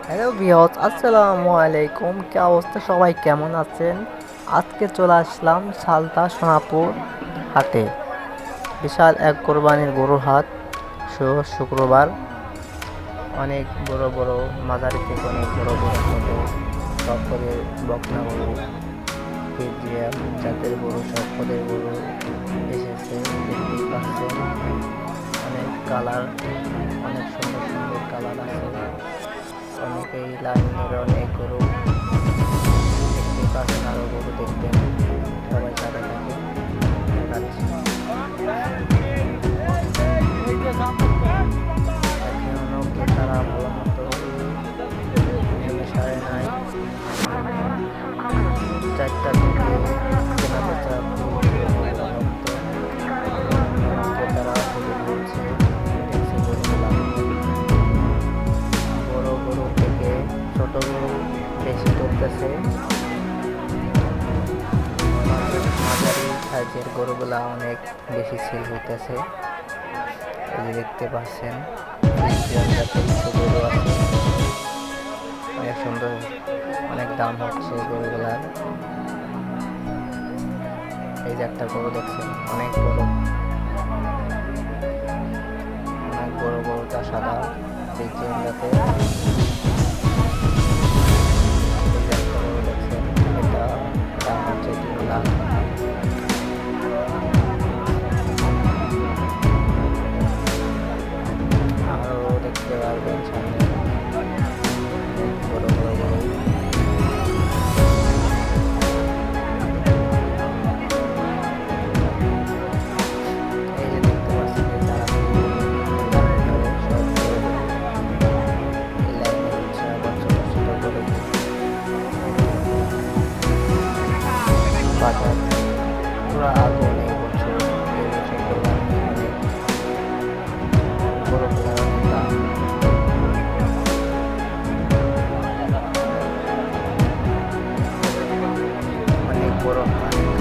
Hello viewers, আসসালামু আলাইকুম। কি অবস্থা, সবাই কেমন আছেন? আজকে চলে আসলাম সালতা সোনাপুর হাটে। বিশাল এক কোরবানির গরুর হাট। শুক্রবার অনেক বড় বড় মাঝারি থেকে অনেক বড় বড় ছোট সব পদের বকনা গরু, ফিজিয়াম জাতের গরু, সব পদের গরু এসেছে। দেখতেই পাচ্ছেন অনেক কালার, অনেক সুন্দর সুন্দর কালার আছে। অনেকেই লাইন ধরে অনেক গরু দেখতে পাচ্ছেন, আরো গরু দেখবেন। সবাই সাথে থাকে দেখাচ্ছি। এখনো ক্রেতারা ভালো মতো সারে নাই। 4টা থেকে কেনা বেচা ক্রেতারা খুবই ঘুরছে, দেখছে গরুগুলা। বড় গরু থেকে ছোট গরু বেশি তুলতেছে। মাঝারি সাইজের গরুগুলা অনেক বেশি সেল হইতেছে। এই যে দেখতে পাচ্ছেন কিছু গরু আছে, অনেক সুন্দর, অনেক দাম হচ্ছে গরুগুলার। এই যে একটা গরু দেখছেন, অনেক বড়, অনেক বড় গরুটা সাদা ফ্রিজিয়ান জাতের। এই যে একটা গরু দেখছেন, এটা দাম হচ্ছে 3 লাখ। আরও দেখতে পারবেন সামনে বড় বড় গরু। এই যে দেখতে পাচ্ছেন এই তারা এই লাইনে হচ্ছে আবার ছোট ছোট গরু। বাজার পুরো আগুন এই বছর, এই বছর কোরবানি অনেক বড় করে অনেক দাম। অনেক বড় হাট।